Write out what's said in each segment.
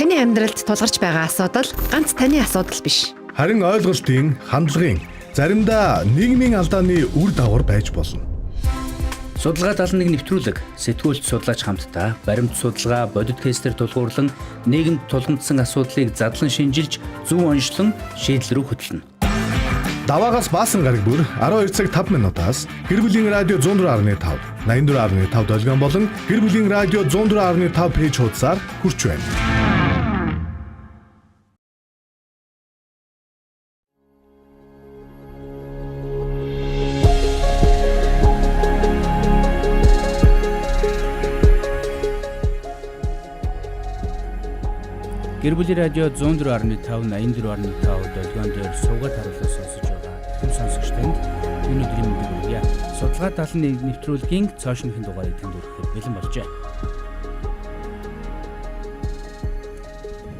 Таны амьдралд тулгарч байгаа асуудал ганц таны асуудал биш. Харин ойлголтын, хандлагын, заримдаа нийгмийн алдааны үр дагавар байж болно. Судалгаа 71 нэвтрүүлэг сэтгүүлч судлаач хамтдаа баримт судалгаа бодит кейсээр тулгуурлан нийгэмд тулгамдсан асуудлыг задлан шинжилж зөв онцлон шийдэл рүү хөтлөнө. Даваагаас баасан гараг бүр 12 цаг 5 минутаас гэр бүлийн радио 104.5, 84.5 долгион болон гэр бүлийн радио 104.5 пэйж хуудасаар хүрч байна. Гэр бүлийн радио 104.5, 84.5 долгион дээр суугаад харуулсан сонсож байгаа хүм сонсогч танд өнөөдрийн мэндийг хүргье. Судалгаа 71 нэвтрүүлгийн цоошинхийн дугаарыг танд хүргэхэд бэлэн болжээ.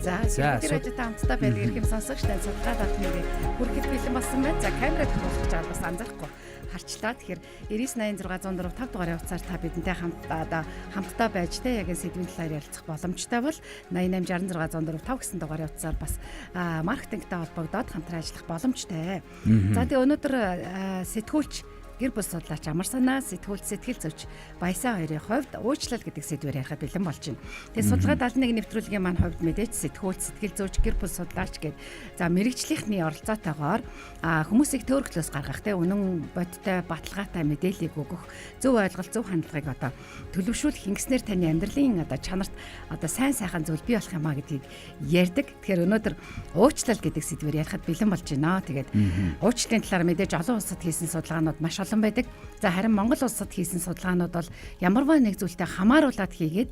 За радио таамттай байдаг хэм сонсогч танд судалгаа 71 хүргэхэд бэлэн болсон байна. За камерад хөвсөж байгаа бас анзаарахгүй харчлаа. Тэгэхээр 9986 104 5 дугаар явцаар та бидэнтэй хамтдаа байж тэ яг энэ сэдвийн талаар ярилцах боломжтой бол 88 66 104 5 гэсэн дугаар явцаар бас маркетингтэй холбогдоод хамтран ажиллах боломжтой. За тэгээ өнөөдөр сэтгүүлч гэр бүл судлаач Амар санаа, сэтгүүлч сэтгэл зүйч Баясаа хоёрын хувьд уучлал гэдэг сэдвээр ярихад бэлэн болж байна. Тэгээ судалгаа 71 нэвтрүүлгийн маань хувьд мэдээж сэтгүүлч, сэтгэл зүйч, гэр бүл судлаач гэдэг за мэрэгжлийнхний оролцоотойгоор хүмүүсийг төөрөглөөс гаргах тэ үнэн бодтой баталгаатай мэдээллийг өгөх, зөв ойлголт, зөв хандлагыг одоо төлөвшүүлэх ингэснээр таны амьдралын одоо чанарт одоо сайн сайхан зүйл бий болох юм а гэдгийг ярьдаг. Тэгэхээр өнөөдөр уучлал гэдэг сэдвээр ярихад бэлэн болж байна. Тэгээд уучлалын талаар мэдээж олон улсад хийсэн судалгаанууд маш олон байдаг. За харин Монгол улсад хийсэн судалгаанууд бол ямарваа нэг зүйлтэй хамааруулаад хийгээд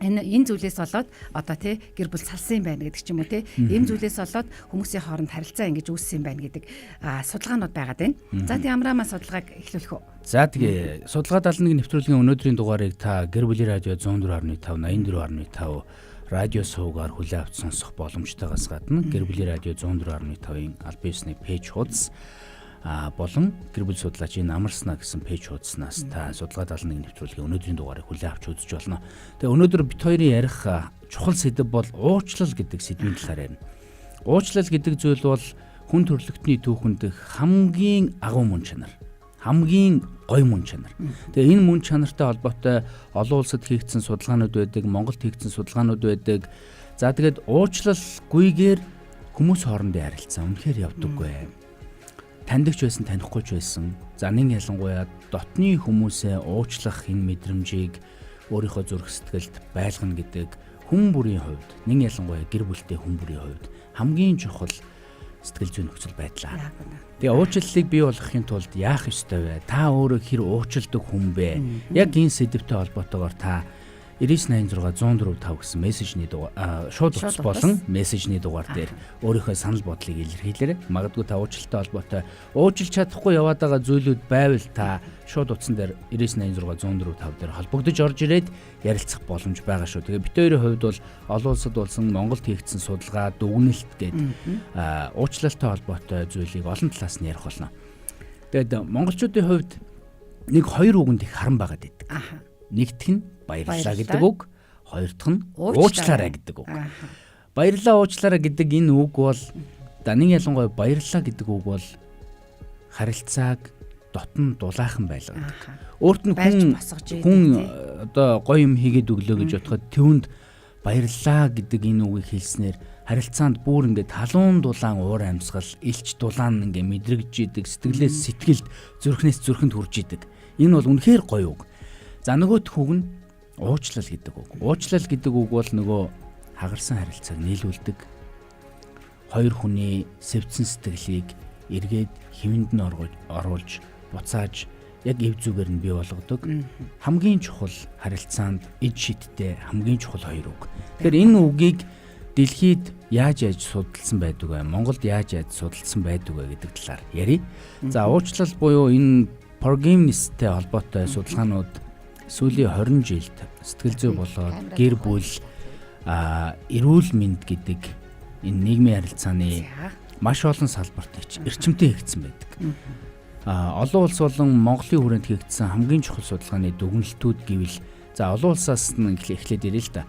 энэ зүйлээс болоод одоо тий гэр бүл салсан юм байна гэдэг ч юм уу тий энэ зүйлээс болоод хүмүүсийн хооронд харилцаа ингэж үүссэн юм байна гэдэг судалгаанууд байгаад байна. За тий Амраамаа судалгааг эхлүүлэх үү? За тэгээ судалгаа 71 нэвтрүүлгийн өнөөдрийн дугаарыг та гэр бүлийн радио 104.5, 84.5 радио суугаар хүлээн авч сонсох боломжтойгоос гадна гэр бүлийн радио 104.5-ын аль биесний пэйж хуудас болон гэр бүл судлаачийн Амар санаа гэсэн пэйж хуудаснаас та судалгаа 71 нэвтрүүлгийн өнөөдрийн дугаарыг хүлээн авч үзэж болно. Тэгээ өнөөдөр бит хоёрын ярих чухал сэдэв бол уучлал гэдэг сэдвийн талаар ярина. Уучлал гэдэг зүйл бол хүн төрөлхтний түүхэнд хамгийн агуу мөн чанар, хамгийн гоё мөн чанар. Тэгээ энэ мөн чанартай холбоотой олон улсад хийгдсэн судалгаанууд байдаг, Монголд хийгдсэн судалгаанууд байдаг. За тэгээд уучлалгүйгээр хүмүүс хоорондын харилцаа үнэхээр явдаггүй. Таньдагч байсан, танихгүй ч байсан. За нэг ялангуяа дотны хүмүүсээ уучлах энэ мэдрэмжийг өөрийнхөө зүрх сэтгэлд байлгана гэдэг хүн бүрийн хувьд, нэг ялангуяа гэр бүлтэй хүн бүрийн хувьд хамгийн чухал сэтгэл зүйн нөхцөл байдлаа. Тэгээ уучлалыг бий болгохын тулд яах ёстой вэ? Та өөрөө хэр уучладаг хүн бэ? Яг энэ сэдвтэй холбоотойгоор та 9986 104.5 гэсэн мессежний дугаар шууд утас болон мессежний дугаар дээр өөрийнхөө санал бодлыг илэрхийлээрэй. Магадгүй та уучлалтай холбоотой уучлж чадахгүй яваад байгаа зүйлүүд байвал та шууд утсан дээр 9986 104.5 дээр холбогдож орж ирээд ярилцах боломж байгаа шүү. Тэгээ бид хоёрын хувьд бол олон улсад болсон Монголд хийгдсэн судалгаа дүгнэлт гэдэг уучлалтай холбоотой зүйлийг олон талаас нь ярих болно. Тэгээд монголчуудын хувьд нэг хоёр үгэнд их харан байгаад байдаг. Нэгдүгээр нь баярлалаа гэдэг үг, хоёр дахь нь уучлаарай гэдэг үг. Баярлалаа уучлаарай гэдэг энэ үг бол данын ялангуяа баярлалаа гэдэг үг бол харилцааг дотн дулаахан байлгадаг. Өөрт нь хүн одоо гоё юм хийгээд өглөө гэж бодоход түүнд баярлалаа гэдэг энэ үгийг хэлснээр харилцаанд бүр ингээд халуун дулаан уур амьсгал, илч дулаан ингээд мэдрэгж идэг, сэтгэлээс сэтгэлд, зүрхнээс зүрхэнд хүрж идэг. Энэ бол үнэхээр гоё үг. За нөгөөх үг нь уучлал гэдэг үг. Уучлал гэдэг үг бол нөгөө хагарсан харилцааг нийлүүлдэг. Хоёр хүний сэвцэн сэтгэлийг эргээд хэвэнд нь оруулж, буцааж яг эв зүгээр нь бий болгодог. Хамгийн чухал харилцаанд эд шидтэй хамгийн чухал хоёр үг. Тэгэхээр энэ үгийг дэлхийд яаж судалсан байдаг вэ? Монголд яаж судалсан байдаг вэ гэдэг талаар ярив. За уучлал буюу энэ forgiveness-тэй холбоотой судалгаанууд сүүлийн 20 жилд сэтгэл зүй болоод гэр бүл эрүүл мэнд гэдэг энэ нийгмийн харилцааны маш олон салбарт эрчимтэй хийгдсэн байдаг. Олон улс болон Монголын хүрээнд хийгдсэн хамгийн чухал судалгааны дүгнэлтүүд гэвэл За олон улсаас нь эхлээд ирээ л да.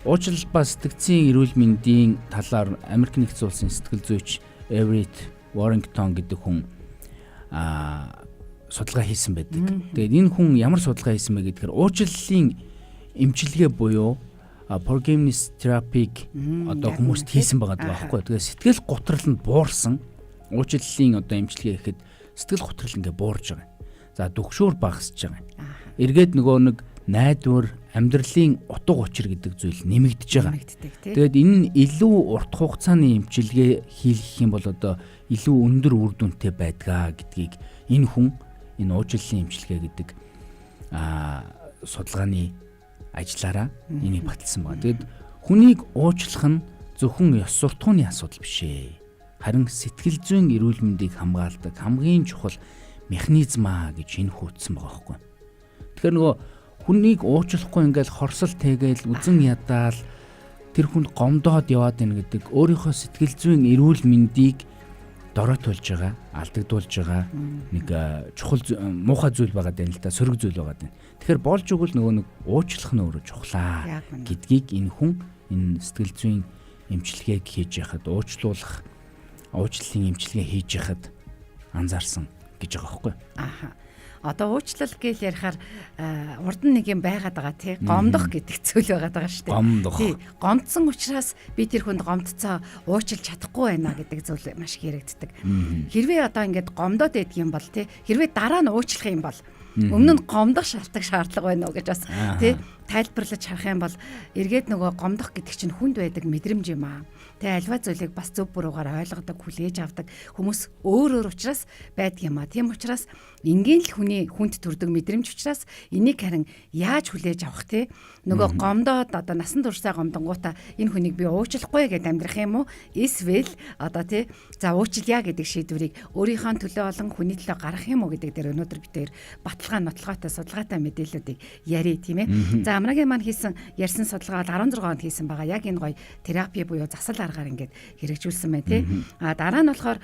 Уучлал ба сэтгцийн эрүүл мэндийн талаар Америк нэгдсэн улсын сэтгэл зүйч Everett Warrington гэдэг хүн судалгаа хийсэн байдаг. Тэгээд энэ хүн ямар судалгаа хийсэн бэ гэдгээр уучлалын эмчилгээ буюу forgiveness therapy одоо хүмүүст хийсэн байгаа байхгүй. Тэгээд сэтгэл готрол нь буурсан. Уучлалын одоо эмчилгээ гэхэд сэтгэл готрол ингээ буурж байгаа. За дүгшүүр багасж байгаа. Эргээд нөгөө нэг найдвар амьдралын утга учир гэдэг зүйл нэмэгдэж байгаа. Тэгээд энэ нь илүү урт хугацааны эмчилгээ хийх юм бол одоо илүү өндөр үр дүнтэй байдгаа гэдгийг энэ хүн энэ уучлалын эмчилгээ гэдэг судалгааны ажиллаараа энийг баталсан байна. Тэгэд хүнийг уучлах нь зөвхөн ёс суртахууны асуудал биш ээ. Харин сэтгэл зүйн эрүүл мэндийг хамгаалдаг хамгийн чухал механизм гэж энэ хуудсан байгаа байхгүй. Тэгэхээр нөгөө хүнийг уучлахгүй ингээл хорсол тэгээл үзэн ядаал тэр хүнд гомдоод яваад байна гэдэг өөрийнхөө сэтгэл зүйн эрүүл мэндийг дороотуулж байгаа, алдагдуулж байгаа нэг чухал муухай зүйл байгаа даа л да, сөрөг зүйл байгаа даа. Тэгэхээр болж өгвөл нөгөө нэг уучлах нь өөрөө чухлаа гэдгийг энэ хүн энэ сэтгэл зүйн эмчилгээг хийж яхад уучлуулах, уучлалын эмчилгээ хийж яхад анзаарсан гэж байгаа байхгүй. Одоо уучлал гэж ярихаар урд нь нэг юм байгаад байгаа тий гомдох гэдэг зүйл байгаад байгаа шүү дээ. Тий гомдсон учраас би тэр хүнд гомдцоо уучлж чадахгүй байна гэдэг зүйл маш их яригддаг. Хэрвээ одоо ингээд гомдоод байдаг юм бол тий хэрвээ дараа нь уучлах юм бол өмнө нь гомдох шаардлага байна уу гэж бас тий тайлбарлаж харах юм бол эргээд нөгөө гомдох гэдэг чинь хүнд байдаг мэдрэмж юм аа. Тэ альва зүйлийг бас зөв буруугаар ойлгодог, хүлээж авдаг хүмүүс өөр учраас байдаг юм аа. Тийм учраас энгийн л хүнд төрдөг мэдрэмж учраас энийг харин яаж хүлээж авах те нөгөө гомдоод одоо насан туршдаа гомдонгуудаа энэ хүнийг би уучлахгүй гэдээ амьдрах юм уу? Эсвэл одоо те за уучлая гэдэг шийдвэрийг өөрийнхөө төлөө болон хүний төлөө гаргах юм уу гэдэг дээр өнөөдөр бид хоёр баталгаатай судалгаатай мэдээллүүдийг ярий тийм ээ. За Амрагийн маань ярьсан судалгаа 16 онд хийсэн байгаа. Яг энэ гоё терапи буюу засал аргаар ингээд хэрэгжүүлсэн байна тий. Дараа нь болохоор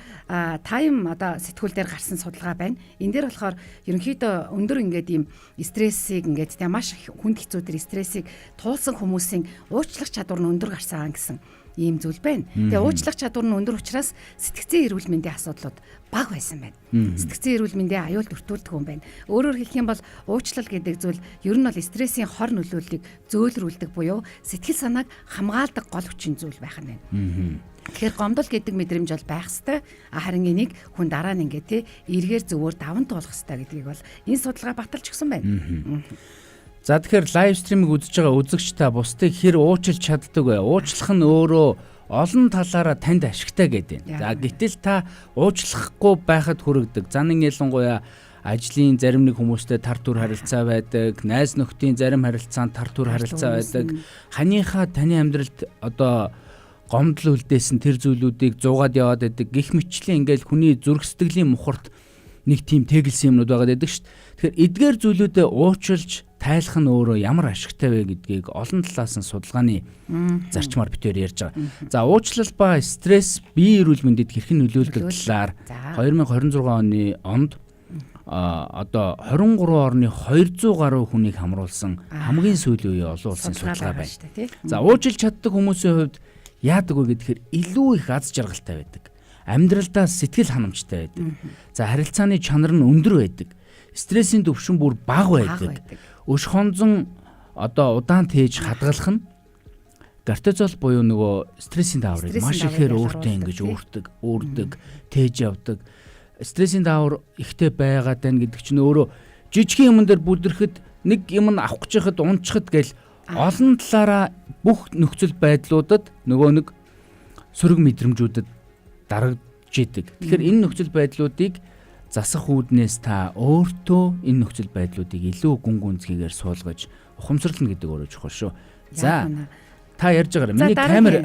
тайм одоо сэтгүүл дээр гарсан судалгаа байна. Энэ дээр болохоор ерөнхийдөө өндөр ингээд ийм стрессийг ингээд тий маш хүнд хэцүү төр стрессийг туулсан хүмүүсийн уучлах чадвар нь өндөр гарсан гэсэн ийм зүйл байна. Тэгээ уучлах чадвар нь өндөр учраас сэтгцийн эрүүл мэндийн асуудлууд бага байсан байна. Сэтгцийн эрүүл мэндийн аюул дөртүүлдэг хүн байна. Өөрөөр хэлэх юм бол уучлал гэдэг зүйл ер нь бол стрессийн хор нөлөөллийг зөөлрүүлдэг буюу сэтгэл санааг хамгаалдаг гол хүчин зүйл байх нь байна. Тэгэхээр гомдол гэдэг мэдрэмж бол байх ёстой. Харин энийг хүн дараа нь ингээд тий эргээр зөвөр даван туулах ёстой гэдгийг бол энэ судалгаа баталж өгсөн байна. За тэгэхээр лайв стримийг үзэж байгаа үзэгч та бусдыг хэр уучлж чаддаг вэ? Уучлах нь өөрөө олон талаараа танд ашигтай гэдэг. За гэтэл та уучлахгүй байхад хүрэгдэг. Занын ялангуяа ажлын зарим нэг хүмүүстэй тар түр харилцаа байдаг, найз нөхдийн зарим харилцаанд тар түр харилцаа байдаг. Ханыхаа таны амьдралд одоо гомдол үлдээсэн тэр зүйлүүдийг зугаад яваад байдаг. Гэх мэтчлэн ингээл хүний зүрх сэтгэлийн мухарт нэг тийм тэгэлсэн юмнууд байгаад байдаг шүү дээ. Тэгэхээр эдгээр зүйлүүдэд уучлж тайлах нь өөрөө ямар ашигтай вэ гэдгийг олон талаас нь судалгааны зарчмаар битээр ярьж байгаа. За уучлал ба стресс бие эрүүл мэндэд хэрхэн нөлөөлдөг талаар 2026 онд одоо 23 орны 200 гаруй хүнийг хамруулсан хамгийн сүүлийн үеийн олон улсын судалгаа байна. За уучлж чаддаг хүмүүсийн хувьд яадаг вэ гэхээр илүү их аз жаргалтай байдаг. Амьдралдаа сэтгэл ханамжтай байдаг. За харилцааны чанар нь өндөр байдаг. Стрессийн түвшин бүр бага байдаг. Өш хонзон одоо удаан тээж хадгалах нь кортизол буюу нөгөө стрессийн дааврыг маш ихээр өөртөө ингэж өөрдөг, тээж явдаг. Стрессийн даавар ихтэй байгаад байна гэдэг чинь өөрөө жижигхэн юмн дээр бүдрэхэд нэг юм нь авах гэж хахад унчхад гэл олон талаараа бүх нөхцөл байдлуудад нөгөө нэг сөрөг мэдрэмжүүдэд дарагдж идэг. Тэгэхээр энэ нөхцөл байдлуудыг засах үүднээс та өөртөө энэ нөхцөл байдлуудыг илүү гүн гүнзгийгээр суулгаж ухамсарлана гэдэг өөрөө чухал шүү. За Та ярьж байгаа. Миний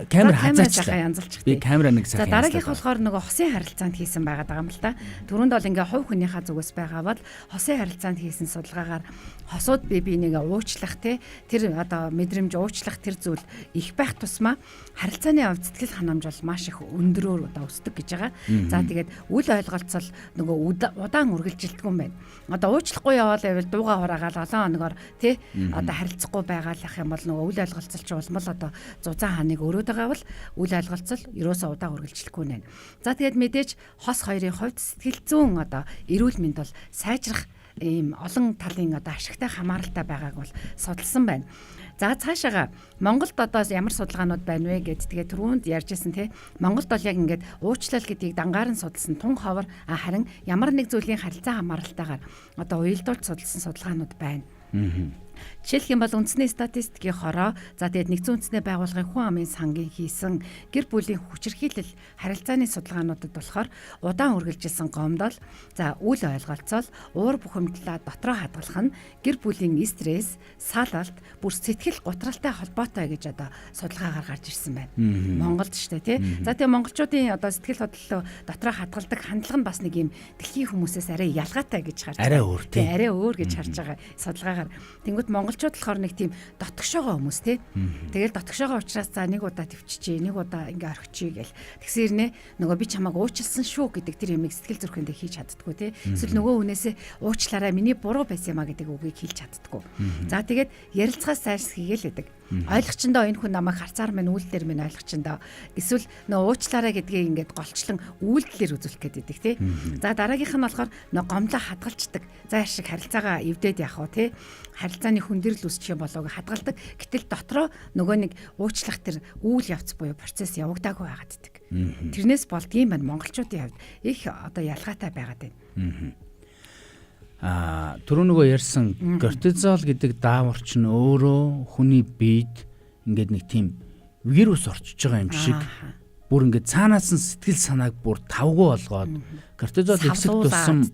камер хазаачлаа. Янзалчих. Би камера нэг За сайхан. дараагийнх болохоор нөгөө хосын харилцаанд хийсэн байгаа даа юм л та. Түрүүнд бол ингээ хувь хүнийхээ зүгээс байгаа бол хосын харилцаанд хийсэн судалгаагаар хосууд бие бинийгээ уучлах тэр одоо мэдрэмж уучлах тэр зүйл их байх тусмаа харилцааны хувьд сэтгэл ханамж бол маш их өндөрөөр одоо өсдөг гэж байгаа. За тэгээд үл ойлголцол нөгөө удаан үргэлжилдэг юм байна. Одоо уучлахгүй яваал байвал дууга хураагаал олон хоногор тий одоо харилцахгүй байгаалах юм бол нөгөө үл ойлголцол ч улмал одоо зузаан ханыг өрөөд байгаа бол үл ойлголцол ерөөсөө удаан үргэлжлэхгүй нэ. За тэгээд мэдээж хос хоёрын хувьд сэтгэл зүйн одоо эрүүл мэнд бол сайжрах ийм олон талын одоо ашигтай хамааралтай байгааг бол судалсан байна. За цаашаага Монголд одоо ямар судалгаанууд байна вэ гэд тэгээд түрүүнд ярьжсэн тий Монголд бол яг ингээд уучлал гэдгийг дангаар нь судалсан тун ховор харин ямар нэг зүйлийн харилцаа хамааралтайгаар одоо уялдуулж судалсан судалгаанууд байна. Жишээлх юм бол үндэсний статистикийн хороо за тэгээд нэгдсэн үндэсний байгууллагын хүн амын сангийн хийсэн гэр бүлийн хүчирхийлэл харилцааны судалгаануудад болохоор удаан үргэлжилсэн гомдол за үл ойлголцол уур бухимдлаа дотроо хадгалах нь гэр бүлийн стресс салалт бүр сэтгэл гутралтай холбоотой гэж одоо судалгаагаар гарч ирсэн байна. Монголд ч тий. За тэгээд монголчуудын одоо сэтгэл хөдлөлөө дотроо хадгалдаг хандлага нь бас нэг юм дэлхийн хүмүүсээс арай ялгаатай гэж харж байгаа. Арай өөр гэж харж байгаа судалгаагаар. Тэнгүүт монголчууд болохоор нэг тийм дотгошоогоо хүмүүс тий. Тэгэл дотгошоогоо уучраас за нэг удаа төвччихье, нэг удаа ингээ орхичихъя гэл. Тэгсээр нэ нөгөө би чамайг уучлсан шүү гэдэг тэр юмыг сэтгэл зүрхэндээ хийж чаддггүй тий. Эсвэл нөгөө хүнээсээ уучлаарай миний буруу байсан юмаа гэдэг үгийг хэлж чаддггүй. За тэгээд ярилцахаас зайлс хийгээл байдаг. Ойлгочиндоо энэ хүн намайг харцаар минь үйлдэлэр минь ойлгочиндоо эсвэл нөгөө уучлаарай гэдгийг ингээд голчлон үйлдэлээр үзүүлэх гэдэг тий. За дараагийнх нь болохоор нөгөө гомдлоо хадгалцдаг. За яшиг харилцаагаа эвдээд явах уу тий. Харилцааны хүндрэл үүсчих болоог хадгалдаг. Гэтэл дотроо нөгөө нэг уучлах тэр үйл явц буюу процесс явагдаагүй байгаад байдаг. Тэрнээс болдгийм байна монголчуудын хувьд их одоо ялгаатай байгаад байна. Түрүү нөгөө ярьсан кортизол гэдэг дааварч нь өөрөө хүний биед ингээд нэг тийм вирус орчиж байгаа юм шиг бүр ингээд цаанаас нь сэтгэл санааг бүр тавгүй болгоод кортизол ихсэх тусам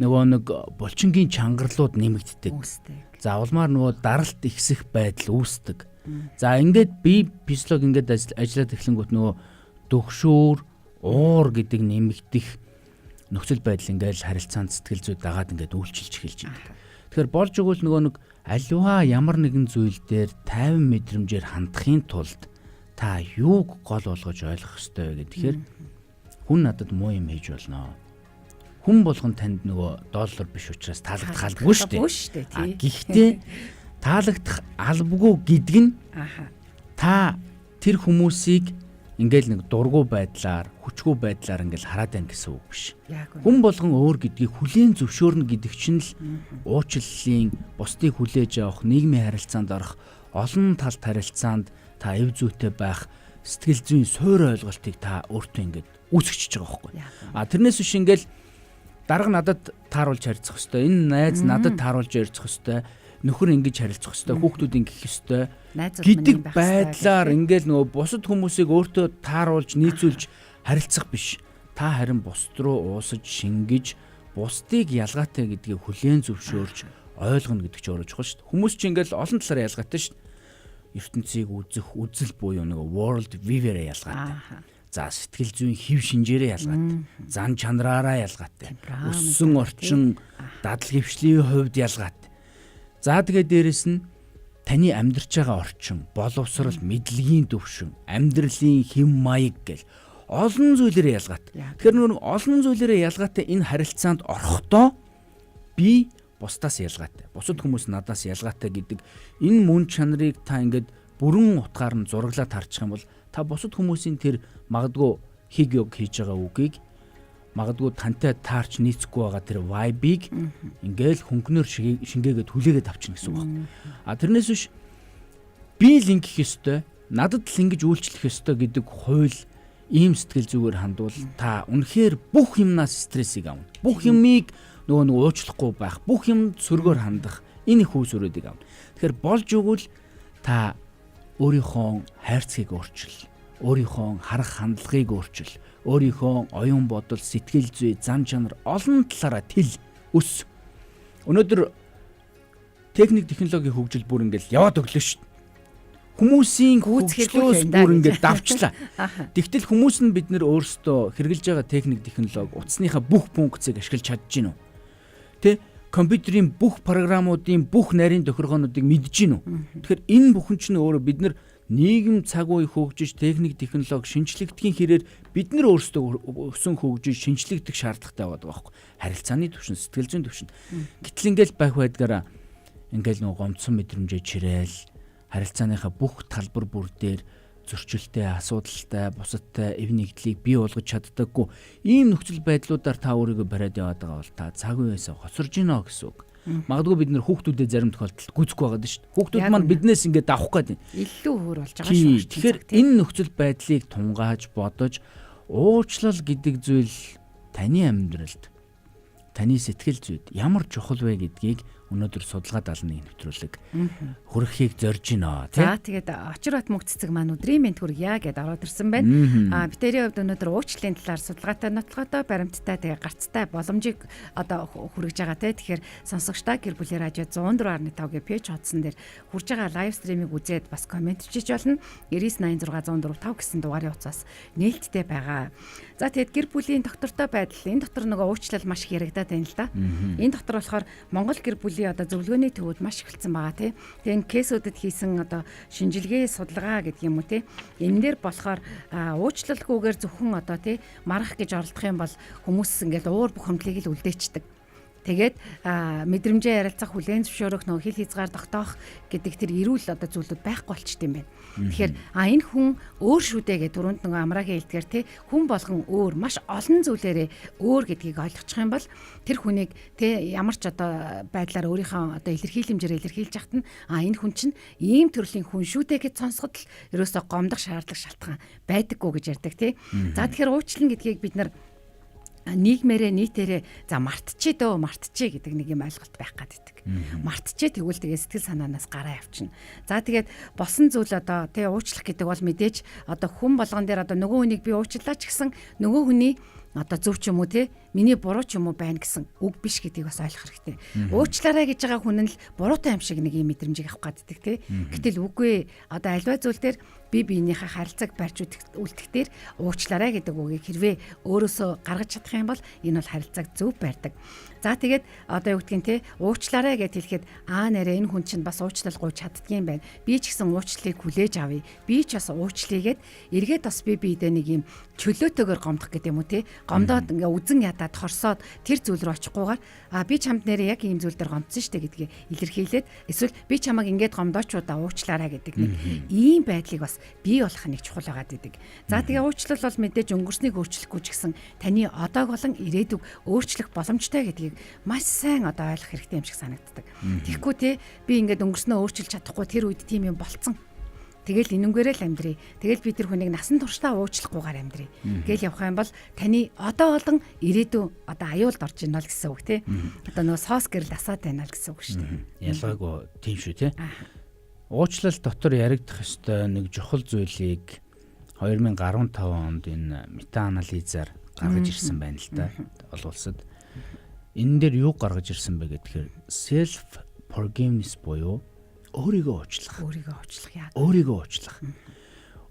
нөгөө нэг булчингийн чангарлууд нэмэгддэг. За улмаар нөгөө даралт ихсэх байдал үүсдэг. За ингээд бие физиолог ингээд ажиллаад эхлэнгүүт нөгөө дөгшүүр, уур гэдэг нэмэгдэх нөхцөл байдал ингээл харилцаанд сэтгэл зүй дагаад ингээд үйлчилж эхэлж байна. Тэгэхээр болж игэл нөгөө нэг аливаа ямар нэгэн зүйл дээр тайван мэдрэмжээр хандахын тулд та юуг гол болгож ойлгох ёстой вэ гэхээр хүн надад муу юм хийж болно. Хүн болгон танд нөгөө доллар биш учраас таалагдах албагүй шүү дээ. Гэхдээ таалагдах албагүй гэдэг нь та тэр хүмүүсийг ингээл нэг дургу байдлаар, хүчгүй байдлаар ингээл хараад байна гэсэн үг биш. Хүн болгон өөр гэдгийг хүлээн зөвшөөрнө гэдэг чинь л уучлалын, бусдыг хүлээж авах, нийгмийн харилцаанд орох, олон талт харилцаанд та эв зүйтэй байх, сэтгэл зүйн суур ойлголтыг та өөртөө ингээд үүсгэж байгаа байхгүй. Тэрнээс биш ингээл дарга надад тааруулж харилцах хэвээр, энэ найз надад тааруулж харилцах хэвээр, нөхөр ингэж харилцах хэвээр, хүүхдүүд ингэх хэвээр гэдэг байдлаар ингээл нөгөө бусад хүмүүсийг өөртөө тааруулж нийцүүлж харилцах биш. Та харин бусд руу уусаж шингэж бусдыг ялгаатай гэдгийг хүлээн зөвшөөрч ойлгоно гэдэг ч өөрөө чухал шүү дээ. Хүмүүс чинь ингээл олон талаараа ялгаатай шүү дээ. ертөнцийг үзэх үзэл буюу нэг world view-ээр ялгаатай. За сэтгэл зүйн хэв шинжээрээ ялгаатай. Зан чанараараа ялгаатай. Өссөн орчин дадал хвшлийн хувьд ялгаатай. За тэгээд дээрэс нь таны амьдарч байгаа орчин, боловсрал, мэдлэгийн төвшин, амьдралын хэм маяг гэл олон зүйлээрээ ялгаатай. Тэгэхээр нэг олон зүйлээрээ ялгаатай энэ харилцаанд орохдоо би бусдаас ялгаатай. Бусад хүмүүс надаас ялгаатай гэдэг энэ мөн чанарыг та ингээд бүрэн утгаар нь зураглаад харчих юм бол та бусад хүмүүсийн тэр магадгүй хиг ёг хийж байгаа үгийг магадгүй тантай таарч нийцэхгүй байгаа тэр vibe-ийг ингээл хөнгөнөр шингээгээд хүлээгээд авчихна гэсэн үг байна. Тэрнээс биш би л ингэх ёстой, надад л ингэж үйлчлэх ёстой гэдэг хууль ийм сэтгэл зүгээр хандвал та үнэхээр бүх юмнаас стрессийг авна. Бүх юмыг нөгөө уучлахгүй байх, бүх юмд сөргөөр хандах энэ их үс өрөөдийг авна. Тэгэхээр болж өгвөл та өөрийнхөө хайрцгийг өөрчил, өөрийнхөө харах хандлагыг өөрчил, өөрийнхөө оюун бодол, сэтгэл зүй, зан чанар олон талаараа тэл өс. Өнөөдөр техник технологийн хөгжил бүр ингээл яваад өглөө шүү дээ. хүмүүсийн Гүйцэтгэл хөгжлөөс байна бүр гэж. ингээд давчлаа. Тэгтэл хүмүүс нь бид нэр өөрсдөө хэрэгжилж байгаа техник технологи утасныхаа бүх функцийг ашиглаж чадж гинүү. Тэ компьютерийн бүх програмуудын бүх нарийн тохиргоонуудыг мэдж гинүү. Тэгэхээр энэ бүхэн чинь өөрөө бид нар нийгэм цаг үе хөгжиж техник технологи шинжлэхдгийн хэрээр бид нар өөрсдөө өсөн хөгжиж шинжлэгдэх шаардлагатай байгаа байхгүй. Харилцааны түвшин, сэтгэл зүйн түвшин. Гэтэл ингээл байх байдгаараа ингээл нөгөө гомдсон мэдрэмжээ чирээл харилцааныхаа бүх талбар бүр дээр зөрчилтэй, асуудалтай, бусадтай эв нэгдлийг бий болгож чаддаггүй ийм нөхцөл байдлуудаар та өөрийгөө бариад яваад байгаа бол та цаг үеэс хоцорж гинэ гэсэн үг. Магадгүй бид нэр хүүхдүүдэд зарим тохиолдолд гүцэхгүй байгаа шүү дээ. Хүүхдүүд маань биднээс ингээд давах гээд байна. Илүү өөр болж байгаа шүү. Тэгэхээр энэ нөхцөл байдлыг тунгааж бодож уучлал гэдэг зүйл таны амьдралд, таны сэтгэл зүйд ямар чухал вэ гэдгийг өнөөдөр судалгаа 71 нэвтрүүлэг хүргэхийг зорж байна. За тэгээд очир бат мөнх цэцэг маань өдрийн мэнд хүргье гэдээ ороод ирсэн байна. Битэрийн хувьд өнөөдөр уучлалын талаар судалгаатай, нотлоготой, баримттай, тэгээд гарцтай боломжийг одоо хүргэж байгаа те. Тэгэхээр сонсогчдаа гэр бүлийн радио 104.5-гийн пэйж хуудсан дээр хүрж байгаа лайв стримийг үзээд бас комент бичиж болно. 9861045 гэсэн дугаарын утсаас нээлттэй байгаа. За тэгээд гэр бүлийн доктортой байдал энэ дотор нөгөө уучлал маш их яригадаад байна л да. Энэ дотор болохоор Монгол гэр бүлийн одоо зөвлөгөөний төвүүд маш ихэлсэн байгаа тий. Тэгээд энэ кейсүүдэд хийсэн одоо шинжилгээ судалгаа гэдэг юм уу тий. Энэ дээр болохоор уучлалгүйгээр зөвхөн одоо тий марах гэж оролдох юм бол хүмүүс ингээл уур бухимдлыг л үлдээчдэг. Тэгээд мэдрэмжээ ярилцах, хүлээн зөвшөөрөх, нөгөө хил хязгаар тогтоох гэдэг тэр эрүүл одоо зүйлүүд байхгүй болчт юм байна. Тэгэхээр энэ хүн өөр шүү дээ гэдэг түрүүнд нөгөө амраагийн хэлдгээр тий хүн болгон өөр маш олон зүйлээрээ өөр гэдгийг ойлгочих юм бол тэр хүнийг тий ямар ч одоо байдлаар өөрийнхөө одоо илэрхийлэмжээр илэрхийлж яхад нь энэ хүн чинь ийм төрлийн хүн шүү дээ гэж сонсоход л ерөөсөө гомдох шаардлага шалтгаан байдаггүй гэж ярьдаг тий. За тэгэхээр уучлал гэдгийг бид нар нийгмээрээ нийтээрээ за мартчихъя гэдэг нэг юм ойлголт байх гаддаг. Мартчихъя тэгвэл тэгээ сэтгэл санаанаас гараа явчихна. За тэгээд болсон зүйл одоо тэгээ уучлах гэдэг бол мэдээж одоо хүн болгон дээр одоо нөгөө хүнийг би уучлаа ч гэсэн нөгөө хүний одоо зөв ч юм уу те миний буруу ч юм уу байна гэсэн үг биш гэдгийг бас ойлгох хэрэгтэй. Уучлаарай гэж байгаа хүн нь л буруутай юм шиг нэг юм мэдрэмжийг авах гаддаг те. Гэтэл үгүй одоо альва зүйл дээр би биенийхээ харилцааг барьж үлдэхтэр уучлаарай гэдэг үгийг хэрвээ өөрөөсөө гаргаж чадах юм бол энэ бол харилцааг зөв барьдаг. За тэгээд одоо юу гэдгийг те уучлаарай гэд хэлэхэд нэрээ энэ хүн чинь бас уучлал гуйж чаддгийм байна. Би ч гэсэн уучлалыг хүлээж авъя. Би ч бас уучлалыгээд эргээд бас би биедээ нэг юм чөлөөтэйгээр гомдох гэдэг юм уу те. Гомдоод ингээ үзэн ядаад хорсоод тэр зүйл рүү очихгүйгээр би чамд нэрээ яг ийм зүйл дээр гомдсон штэ гэдгийг илэрхийлээд эсвэл би чамайг ингээд гомдоочудаа уучлаарай гэдэг нэг ийм байдлыг бас бий болох нэг чухал байгаад идэг. За тэгээ уучлал бол мэдээж өнгөрснийг өөрчлөхгүй ч гэсэн таны одоог болон ирээдүг өөрчлөх боломжтой гэдгийг маш сайн одоо ойлгох хэрэгтэй юм шиг санагддаг. Тэгэхгүй те би ингээд өнгөрснөө өөрчилж чадахгүй тэр үед тийм юм болцсон. Тэгэл энэнгээрээ л амьдрий. Тэгэл би тэр хүнийг насан туршдаа уучлахгүйгээр амьдрий. Гэл явах юм бол таны одоо болон ирээдүй одоо аюулд орж ийнэ л гэсэн үг тий. Одоо нөгөө соос гэрэл асаад байна л гэсэн үг шүү дээ. Ялгаагүй тийм шүү тий. Уучлал дотор яригдах ёстой нэг чухал зүйлийг 2015 онд энэ метаанализаар гаргаж ирсэн байна л да. Олуулсад энэ дээр юу гаргаж ирсэн бэ гэхээр self forgiveness буюу өөрийгөө уучлах.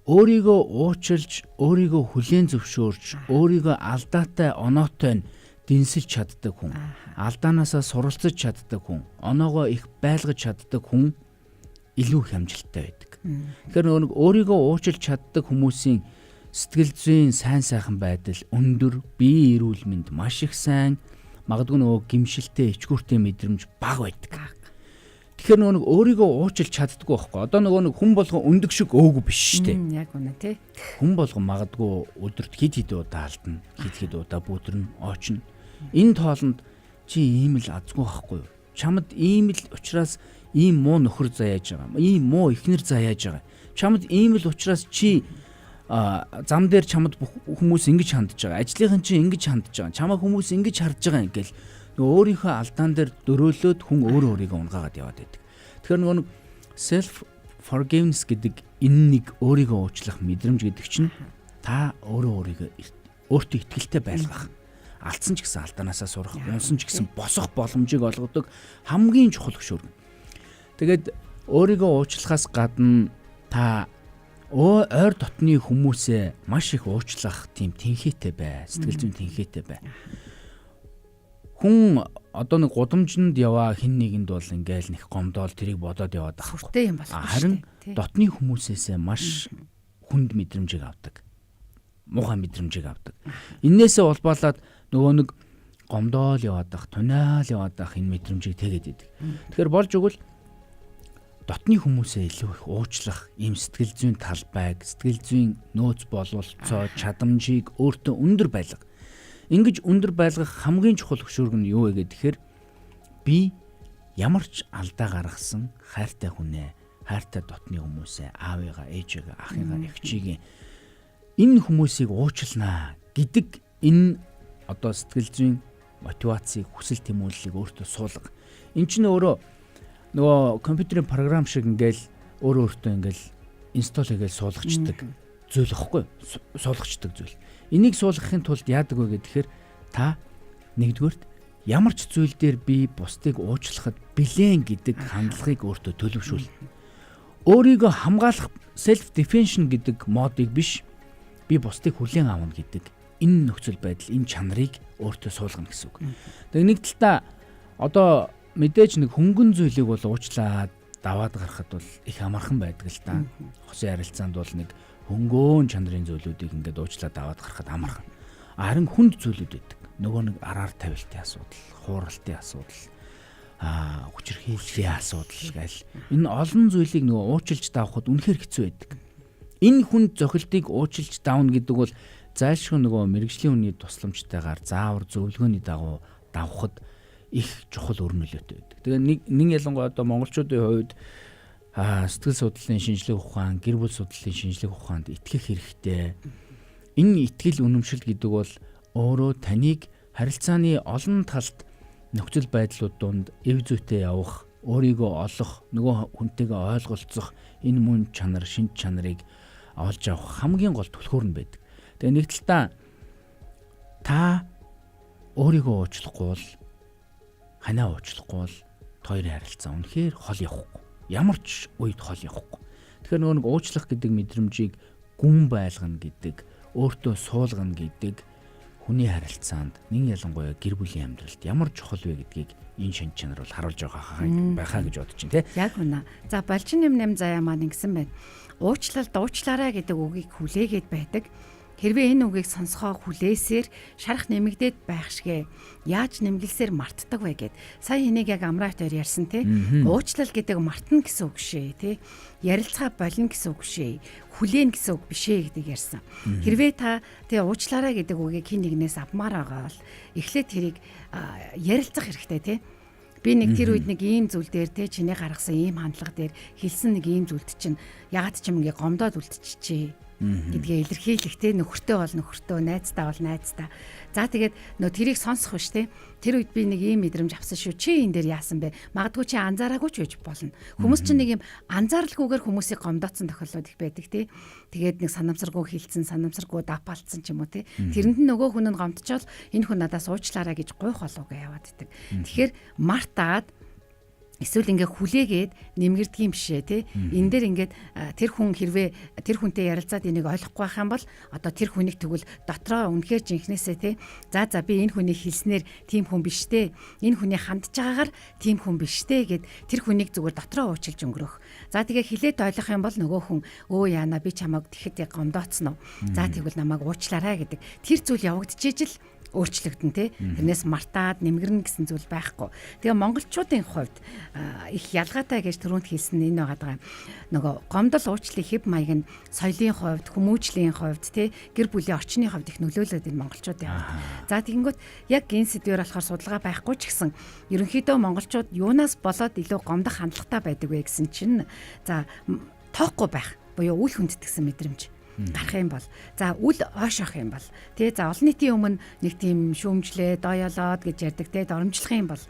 Өөрийгөө уучлж, өөрийгөө хүлээн зөвшөөрж, өөрийгөө алдаатай, оноотой дэнсэлж чаддаг хүн. Алдаанаасаа суралцж чаддаг хүн. Оноогоо их байлгаж чаддаг хүн илүү их амжилттай байдаг. Тэгэхээр нөгөө өөрийгөө уучлж чаддаг хүмүүсийн сэтгэл зүйн сайн сайхан байдал өндөр, бие эрүүл мэнд маш их сайн, магадгүй нөгөө гимшилтэй, ичгүүртэй мэдрэмж бага байдаг. Тэгэхээр нөгөө өөрийгөө уучлж чаддаггүй байхгүй. Одоо нөгөө хүн болгон өндөг шиг өөгүй биш шүү дээ. Яг үнэ тий. Хүн болгон магадгүй өдөрт хэд удаа алдна, хэд удаа бүдэрнэ, оочно. Энэ тоолонд чи ийм л азгүй байхгүй юу? Чамд ийм л учраас ийм муу нөхөр заяаж байгаа. Ийм муу эхнэр заяаж байгаа. Чамд ийм л учраас чи зам дээр чамд хүмүүс ингэж хандж байгаа. Ажлынхан чи ингэж хандж байгаа. Чамаа хүмүүс ингэж харж байгаа ингээл өөрийнхөө алдаан дээр дөрөөлөөд хүн өөрийгөө унгаагаад яваад байдаг. Тэгэхээр нөгөө self forgiveness гэдэг энэ нэг өөрийгөө уучлах мэдрэмж гэдэг чинь та өөртөө итгэлтэй байлгах. Алдсан ч гэсэн алдаанасаа сурах, унсан ч гэсэн босох боломжийг олгодог хамгийн чухал хөшөөргөн. Тэгээд өөрийгөө уучлахаас гадна та ойр дотны хүмүүсээ маш их уучлах тийм тэнхээтэй бай. Сэтгэл зүйн тэнхээтэй бай. Хүн одоо нэг гудамжинд яваа хин нэгэнд бол ингээл нэг гомдоол тэрийг бодоод яваад байгаа. Сүртэй юм болох. Харин дотны хүмүүсээсээ маш хүнд мэдрэмжийг авдаг. Муухай мэдрэмжийг авдаг. Иннээсээ улбаалаад нөгөө нэг гомдоол яваад байх, тунаал яваад байх энэ мэдрэмжийг тэгээд идэг. Тэгэхээр болж өгвөл дотны хүмүүсээ илүү их уучлах, ийм сэтгэл зүйн талбайг, сэтгэл зүйн нөөц бололцоо, чадамжийг өөртөө өндөр байлга. Ингэж өндөр байлгах хамгийн чухал хөшүүрэг нь юу вэ гэхээр би ямар ч алдаа гаргасан хайртай хүнээ, хайртай дотны хүмүүсээ, аавыгаа, ээжигээ, ахыгаа, эгчигээ энэ хүмүүсийг уучлнаа гэдэг энэ одоо сэтгэл зүйн мотивацийг, хүсэл тэмүүллийг өөртөө суулга. Энд чинь өөрөө нөгөө компьютерийн програм шиг ингээл өөртөө ингээл инсталл хийгээл суулгачдаг зүйл واخгүй, суулгачдаг зүйл. Энийг суулгахын тулд яадаг вэ гэхээр та нэгдүгээрт ямар ч зүйл дээр би бусдыг уучлахад бэлэн гэдэг хандлагыг өөртөө төлөвшүүл. Өөрийгөө хамгаалах self defense гэдэг модыг биш, би бусдыг хүлээн авна гэдэг энэ нөхцөл байдал, энэ чанарыг өөртөө суулгана гэсэн үг. Тэгээ нэг талдаа одоо мэдээж нэг хөнгөн зүйлийг бол уучлаад даваад гарахад бол их амархан байдаг л да. Хосын харилцаанд бол нэг хөнгөөн чанарын зүйлүүдийг ингээд уучлаад даваад гарахад амархан. Харин хүнд зүйлүүд байдаг. Нөгөө нэг араар тавилтын асуудал, хууралтын асуудал, хүчирхийллийн асуудал гээл энэ олон зүйлийг нөгөө уучлж давахад үнэхээр хэцүү байдаг. Энэ хүнд зохилтыг уучлж давна гэдэг бол зайлшгүй нөгөө мэрэгжлийн хүний тусламжтайгаар заавар зөвлөгөөний дагуу давхад их чухал өр нөлөөтэй байдаг. Тэгээ нэг ялангуяа одоо монголчуудын хувьд сэтгэл судлалын шинжлэх ухаан, гэр бүл судлалын шинжлэх ухаанд итгэх хэрэгтэй. Энэ итгэл үнэмшил гэдэг бол өөрөө таныг харилцааны олон талд нөхцөл байдлууд донд эв зүйтэй явах, өөрийгөө олох, нөгөө хүнтэйгээ ойлголцох энэ мөн чанар, шинж чанарыг олж авах хамгийн гол түлхүүр нь байдаг. Тэгээ нэг талдаа та өөрийгөө уучлахгүй бол ханаа уучлахгүй бол хоёрын харилцаа үнэхээр хол явахгүй. Ямар ч үед хол явахгүй. Тэгэхээр нөгөө нэг уучлах гэдэг мэдрэмжийг гүн байлгана гэдэг, өөртөө суулгана гэдэг хүний харилцаанд нэг ялангуяа гэр бүлийн амьдралд ямар чухал вэ гэдгийг энэ шинж чанар бол харуулж байхаа гэж бодож байна, тийм. Яг үнэ. За Балчин 8 заяа маань ингэсэн байна. Уучлаарай гэдэг үгийг хүлээгээд байдаг. Хэрвээ энэ үгийг сонсохоо хүлээсээр шарах нэмэгдээд байх шигэ яаж нэмгэлсээр мартдаг вэ гэд. Сая энийг яг Амраат хоёр ярьсан тий. Уучлал гэдэг мартна гэсэн үг шээ тий. Ярилцгаа болно гэсэн үг шээ. Хүлээн гэсэн үг бишээ гэдэг ярьсан. Хэрвээ та тий уучлаарай гэдэг үгийг хин нэгнээс авмаар байгаа бол эхлээд тэрийг ярилцах хэрэгтэй тий. Би нэг тэр үед нэг ийм зүйл дээр те чиний гаргасан ийм хандлага дээр хэлсэн нэг ийм зүйлд чинь ягаад ч юм ингээ гомдоод үлдчихжээ гэдгээ илэрхийлэх те нөхөртөө бол нөхөртөө, найзтаа бол найзтаа. За тэгээд нөө тэрийг сонсох биш те. Тэр үед би нэг ийм мэдрэмж авсан шүү. Чи энэ дээр яасан бэ? Магадгүй чи анзаараагүй ч байж болно. Хүмүүс чинь нэг юм анзааралгүйгээр хүмүүсийг гомдоцсон тохиолдлууд их байдаг те. Тэгээд нэг санамсаргүй хилцэн, санамсаргүй давпалцсан ч юм уу те. Тэрэнд нь нөгөө хүн нь гомдчихвол энэ хүн надаас уучлаарай гэж гуйх болоогүй яваад идэг. Тэгэхээр мартаад эсвэл ингээ хүлээгээд нэмгэрдэг юм бишээ тий. Энэ дээр ингээд тэр хүн хэрвээ тэр хүнтэй ярилцаад энийг ойлгохгүй байх юм бол одоо тэр хүнийг тэгвэл дотроо үнэхээр жинхнээсээ тий. За би энэ хүнийг хэлснээр тийм хүн биш дээ. Энэ хүний хандж байгаагаар тийм хүн биш дээ гэд тэр хүнийг зүгээр дотроо уучлж өнгөрөх. За тэгээ хилээд ойлгох юм бол нөгөө хүн өө яана би чамайг тэгэхэд гомдооцсон уу. За тэгвэл намайг уучлаарай гэдэг. Тэр зүйл явагдчихэж л өөрчлөгдөн тий. Тэрнээс мартаад нэмгэрнэ гэсэн зүйл байхгүй. Тэгээ монголчуудын хувьд их ялгаатай гэж түрүүнд хэлсэн энэ байгаа. Нөгөө гомдол уучлалын хэв маяг нь соёлын хувьд, хүмүүжлийн хувьд тий гэр бүлийн орчны хувьд их нөлөөлөд энэ монголчуудын хувьд. За тэгэнгүүт яг энэ сэдвээр болохоор судалгаа байхгүй ч гэсэн ерөнхийдөө монголчууд юунаас болоод илүү гомдох хандлагатай байдаг вэ гэсэн чинь за тоохгүй байх буюу үл хүндэтгсэн мэдрэмж. гарах юм бол за үл ойшоох юм бол тий за олон нийтийн өмнө нэг тийм шүүмжлээ доёлоод гэж ярьдаг тий доромжлох юм бол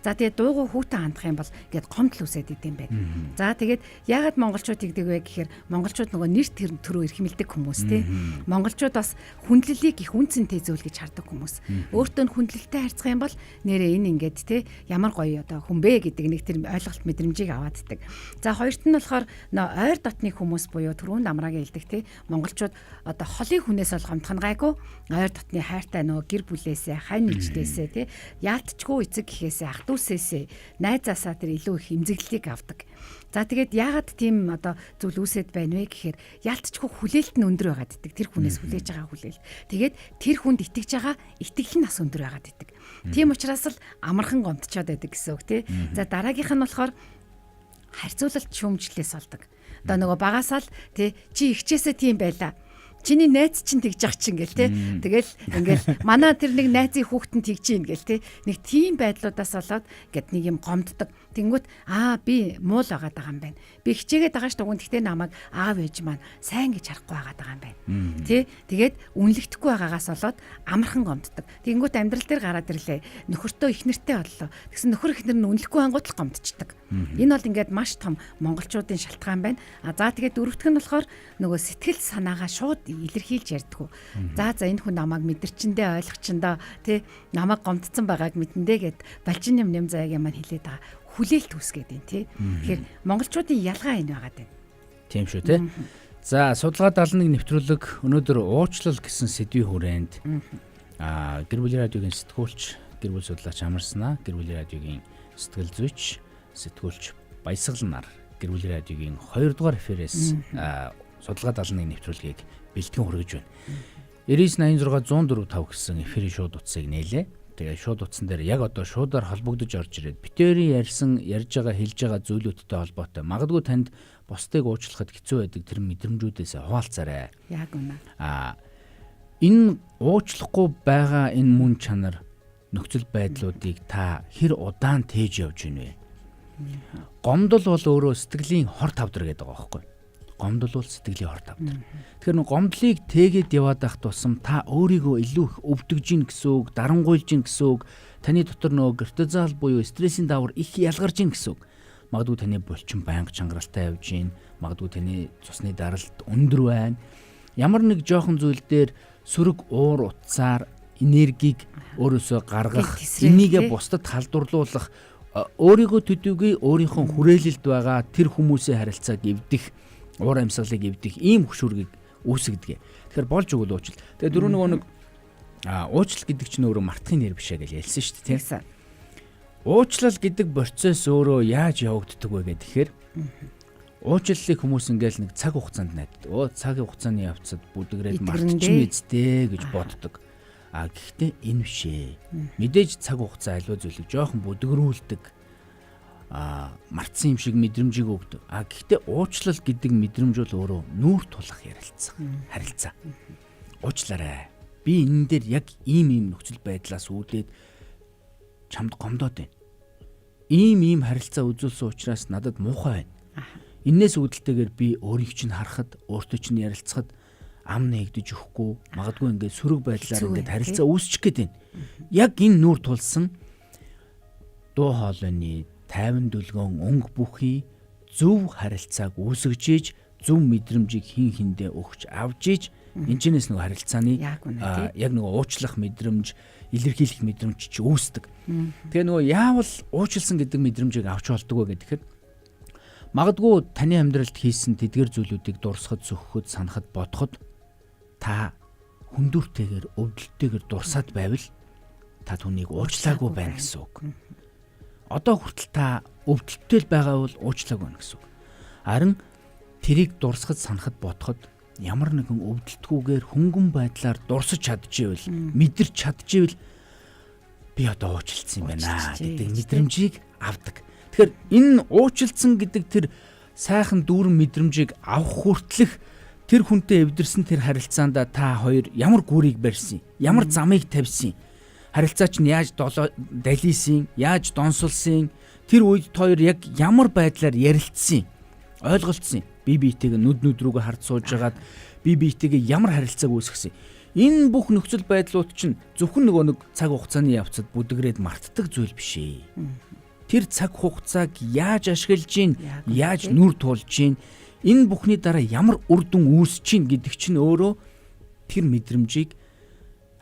за тэгээд дуугүй хүүтэн хандах юм бол гээд гомдол үсээд идэм байх. За тэгээд яагаад монголчууд тэгдэг вэ гэхээр монголчууд нөгөө нэр төрөө эрхэмлдэг хүмүүс тий. Монголчууд бас хүндлэлийг их үнцэнтэй зүйл гэж хардаг хүмүүс. Өөртөө нь хүндлэлтэй харьцах юм бол нэрээ энэ ингээд тий ямар гоё одоо хүн бэ гэдэг нэг тэр ойлголт мэдрэмжийг авааддаг. За хоёрт нь болохоор ойр дотны хүмүүс буюу түрүүн намраагийн хэлдэг тий монголчууд одоо холын хүнээс бол гомдох нь гайгүй ойр дотны хайртай нөгөө гэр бүлээсээ хань нэгжлээсээ тий яалтчгүй эцэг гэхээсээ ах дүүсээсээ найзаасаа тэр илүү их эмзэглэлийг авдаг. За тэгээд яагаад тийм одоо зүйл үүсэт байна вэ гэхээр яалтчгүй хүлээлт нь өндөр байгаад идэг. Тэр хүнээс хүлээж байгаа хүлээлт. Тэгээд тэр хүнд итгэж байгаа итгэл нь бас өндөр байгаад идэг. Тийм учраас л амархан гомдчоод байдаг гэсэн үг тий. За дараагийнх нь болохоор харьцуулалт шүүмжлэлээс болдог. Одоо нөгөө багасаа л тий чи ихчээсээ тийм байла. Чиний найз чинь тэгж ах чинь гэл те. Тэгэл ингээл манай тэр нэг найзын хүүхдэн тэгж ийн гэл те. Нэг тийм байдлуудаас болоод гэд нэг юм гомддог. Тэнгүүт би муул байгаа юм байна. Би хичээгээд байгаа ш дугуун гэхдээ намайг аав ээж маань сайн гэж харахгүй байгаа юм байна. Тэ тэгээд үнэлэгдэхгүй байгаагаас болоод амархан гомддог. Тэнгүүт амьдрал дээр гараад ирлээ. Нөхөртөө их нэртэй боллоо. Тэгсэн нөхөр их нэр нь үнэлэхгүй ангууд л гомдчихдаг. Энэ бол ингээд маш том монголчуудын шалтгаан байна. За тэгээд дөрөвдөх нь болохоор нөгөө сэтгэл санаагаа шууд илэрхийлж ярьдгүү. За энэ хүн намайг мэдэрчэндээ ойлгочиндоо тий намайг гомдсон байгааг мэдэндээ гэд балчин юм заяагийн маань хэлээд байгаа. Хүлээлт үүсгээд байна тий. Тэгэхээр монголчуудын ялгаа энэ байгаад байна. Тийм шүү тий. За судалгаа 71 нэвтрүүлэг өнөөдөр уучлал гэсэн сэдвийн хүрээнд гэр бүлийн радиогийн сэтгүүлч гэр бүл судлаач Амарснаа гэр бүлийн радиогийн сэтгэл зүйч сэтгүүлч Баясгалан нар гэр бүлийн радиогийн 2 дугаар эфирээс судалгаа 71 нэвтрүүлгийг бэлтгэн хүргэж байна. 9986 104.5 гэсэн эфирийн шууд утсыг нээлээ. Тэгээ шууд утсан дээр яг одоо шуудаар холбогдож орж ирээд битэрийн ярьж байгаа хэлж байгаа зүйлүүдтэй холбоотой магадгүй танд бусдыг уучлахад хэцүү байдаг тэр мэдрэмжүүдээс хуваалцаарай. Яг үнэ. Энэ уучлахгүй байгаа энэ мөн чанар нөхцөл байдлуудыг та хэр удаан тээж явж байна вэ? Гомдол бол өөрөө сэтгэлийн хор тавдар гэдэг байгаа байхгүй юу? Гомдол бол сэтгэлийн хор тавдар. Тэгэхээр нэг гомдлыг тээгээд яваад байх тусам та өөрийгөө илүү их өвдөгж гин гэсэн үг, дарангуйлж гин гэсэн үг, таны дотор нөгөө кортизол буюу стрессийн давар их ялгарж гин гэсэн үг. Магадгүй таны булчин байнга чангаралтай явж гин, магадгүй таны цусны даралт өндөр байна. Ямар нэг жоохон зүйл дээр сөрөг уур утсаар энергийг өөрөөсөө гаргах, энийгээ бусдад халдварлуулах, өөрийгөө төдийгүй өөрийнхөө хүрээлэлд байгаа тэр хүмүүсийн харилцааг эвдэх, уур амьсгалыг эвдэх ийм хөшүүргийг үүсгэдэг. Тэгэхээр болж өгөл уучлал. Тэгээ дөрөв нөгөө нэг уучлал гэдэг чинь өөрөө мартахын нэр биш гэж ялсан шүү дээ, тийм. Уучлал гэдэг процесс өөрөө яаж явагддаг вэ гэхээр уучлалыг хүмүүс ингээл нэг цаг хугацаанд найддаг. Цагийн хугацааны явцад бүдгрээд мартчихмээ зтэй гэж боддог. Гэхдээ энэ биш ээ. Мэдээж цаг хугацаа аливаа зүйлийг жоохон бүдгрүүлдэг. Мартсан юм шиг мэдрэмжийг өгдөг. Гэхдээ уучлал гэдэг мэдрэмж бол өөрөө нүүр тулах харилцаа. Уучлаарай. Би энэ дээр яг ийм нөхцөл байдлаас үүдээд чамд гомдоод байна. Ийм харилцаа үзүүлсэн учраас надад муухай байна. Иннээс үүдэлтэйгээр би өөрийг чинь харахад, өөртөө чинь ярилцахад ам нээгдэж өгөхгүй, магадгүй ингээд сөрөг байдлаар ингээд харилцаа үүсчих гээд байна. Яг энэ нүүр тулсан дуу хоолойны тайван дүлгөөн өнгө бүхий зөв харилцааг үүсгэж ийж зөв мэдрэмжийг хин хиндэ өгч авж ийж энэчнээс нөгөө харилцааны яг нөгөө уучлах мэдрэмж, илэрхийлэх мэдрэмж чи үүсдэг. Тэгээ нөгөө яавал уучлсан гэдэг мэдрэмжийг авч болдог вэ гэхээр магадгүй таны амьдралд хийсэн тэдгэр зүйлүүдийг дурсахад, сөхөхөд, санахад, бодоход та хүндүртэйгээр, өвдөлттэйгээр дурсаад байвал та түүнийг уучлаагүй байна гэсэн үг. Одоо хүртэл та өвдөлттэй байгаа бол уучлаагүй байна гэсэн үг. Харин тэрийг дурсахад, санахад, бодоход ямар нэгэн өвдөлтгүйгээр хөнгөн байдлаар дурсаж чадчихвэл, мэдэрч чадчихвэл би одоо уучлалцсан юм байна гэдэг мэдрэмжийг авдаг. Тэгэхээр энэ уучлалцсан гэдэг тэр сайхан дүүрэн мэдрэмжийг авах хүртлэх тэр хүнтэй эвдэрсэн тэр харилцаанд та хоёр ямар гүрийг барьсан, ямар замыг тавьсан, харилцаа чинь яаж далийсэн, яаж донсолсон, тэр үед хоёр яг ямар байдлаар ярилцсан, ойлголцсон. бие биетэйгээ нүд рүүгээ хард сууж агаад бие биетэйгээ ямар харилцааг үүсгэсэн. Энэ бүх нөхцөл байдлууд чинь зөвхөн нөгөө нэг цаг хугацааны явцад бүдгрээд мартдаг зүйл биш ээ. Тэр цаг хугацааг яаж ашиглаж гин, яаж нүр тулж гин, энэ бүхний дараа ямар үр дүн үүсэж гин гэдэг чинь өөрөө тэр мэдрэмжийг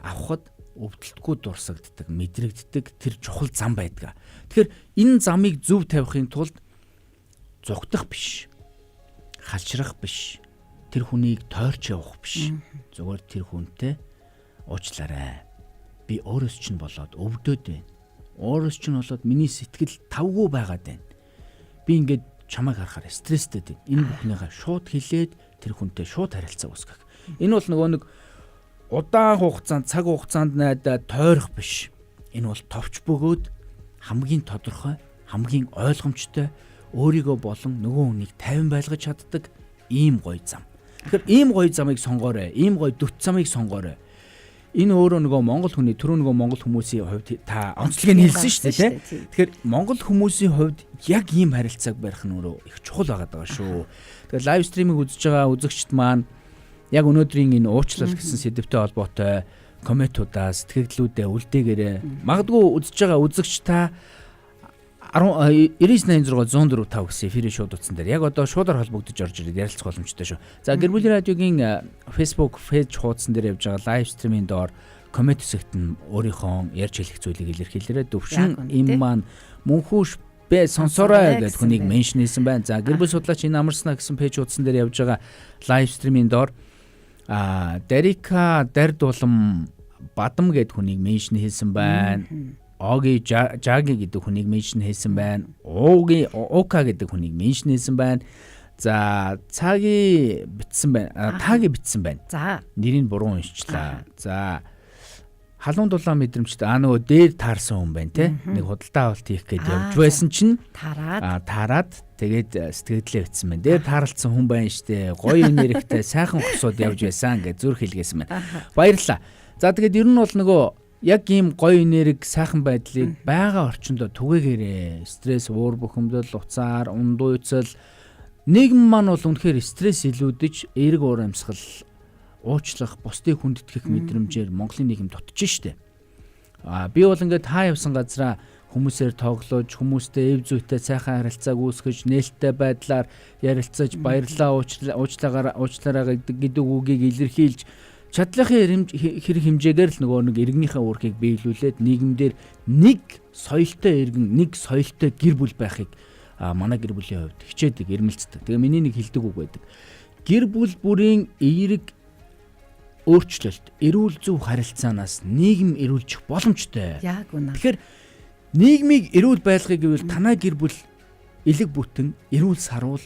авахд өвдөлтгүй дурсагддаг, мэдрэгддэг тэр чухал зам байдаг. Тэгэхээр энэ замыг зөв тавихын тулд зүгтах биш, халчрах биш, тэр хүнийг тойрч явах биш. Зүгээр тэр хүнтэй уучлаарай. Би өөрөөс чинь болоод өвдөд байна. Өөрөөс чинь болоод миний сэтгэл тавгүй байгаад байна. Би ингээд чамайг харахаар стресстэй байна. Энэ бүхнийгээ шууд хэлээд тэр хүнтэй шууд харилцаа үүсгэх. Энэ бол нөгөө нэг удаан хугацаанд, цаг хугацаанд найдаа тойрох биш. Энэ бол товч бөгөөд хамгийн тодорхой, хамгийн ойлгомжтой, өөрийгөө болон нөгөө хүнийг тайван байлгаж чаддаг ийм гоё зам. Тэгэхээр ийм гоё замыг сонгоорой. Ийм гоё дүт замыг сонгоорой. Энэ өөрөө нөгөө монгол хүний түрүү нөгөө монгол хүмүүсийн хувьд та онцлогийг хэлсэн шүү дээ, тийм. Тэгэхээр монгол хүмүүсийн хувьд яг ийм харилцааг барих нь өөрөө их чухал байгаа шүү. Тэгэхээр лайв стримийг үзэж байгаа үзэгчд маань яг өнөөдрийн энэ уучлал гэсэн сэдвтэй холбоотой комментуудаа, сэтгэгдлүүдээ үлдээгээрэй. Магадгүй үзэж байгаа үзэгч та 9986 104 5 гэсэн эфирийн шууд утсан дээр яг одоо шуудаар холбогдож орж ирээд ярилцах боломжтой шүү. За Гэр бүлийн радиогийн Facebook пэйж хуудсан дээр явж байгаа лайв стримийн доор коммент хэсэгт нь өөрийнхөө ярьж хэлэх зүйлийг илэрхийлээрэй. Төвшин им маань мөнхүүш бэ сонсорой гэдэг хүнийг меншн хийсэн байна. За Гэр бүл судлаач энэ амарснаа гэсэн пэйж хуудсан дээр явж байгаа лайв стримийн доор Дарика Дардулам Бадам гэдэг хүнийг меншн хийсэн байна. Оги Жаги гэдэг хүнийг меншн хийсэн байна. Ока гэдэг хүнийг меншн хийсэн байна. За Цаги битсэн байна. Таги битсэн байна. За нэрийг буруу уншчлаа. За халуун дулаан мэдрэмжтэй нөгөө дээр таарсан хүн байна те. Нэг худалдаа авалт хийх гээд явж байсан чинь таарад тэгээд сэтгэлдээ битсэн байна. Дээр таарлцсан хүн байна штэ. Гоё нэрхтэй сайхан хосууд явж байсан гэж зүрх хэлгээсэн байна. Баярлалаа. За тэгээд ер нь бол нөгөө яг ийм гоё нэрэг сайхан байдлыг байгаа орчиндөө түгээгээрээ стресс, уур бухимдал, уцаар, ундуйцал нийгэм маань бол үнэхээр стресс илүүдэж эерэг уур амьсгал, уучлах, бусдыг хүндэтгэх мэдрэмжээр Монголын нийгэм дутж штэ. Би бол ингээд та явсан газараа хүмүүсээр тоглож, хүмүүстэй эв зүйтэй сайхан харилцааг үүсгэж, нээлттэй байдлаар ярилцаж, баярлалаа, уучлаарай гэдэг үгийг илэрхийлж чадлахын хэрэг хэмжээгээр л нөгөө нэг иргэнийхээ үүргийг биелүүлээд нийгэмдэр нэг соёлтой иргэн, нэг соёлтой гэр бүл байхыг манай гэр бүлийн хувьд хичээдэг, эрмэлздэг. Тэгээ миний нэг хэлдэг үг байдаг. Гэр бүл бүрийн эерэг өөрчлөлт, эрүүл зөв харилцаанаас нийгэм эрүүлжих боломжтой. Яг үнэ. Тэгэхээр нийгмийг эрүүл байлгахыг гэвэл танай гэр бүл элэг бүтэн, эрүүл сарвал,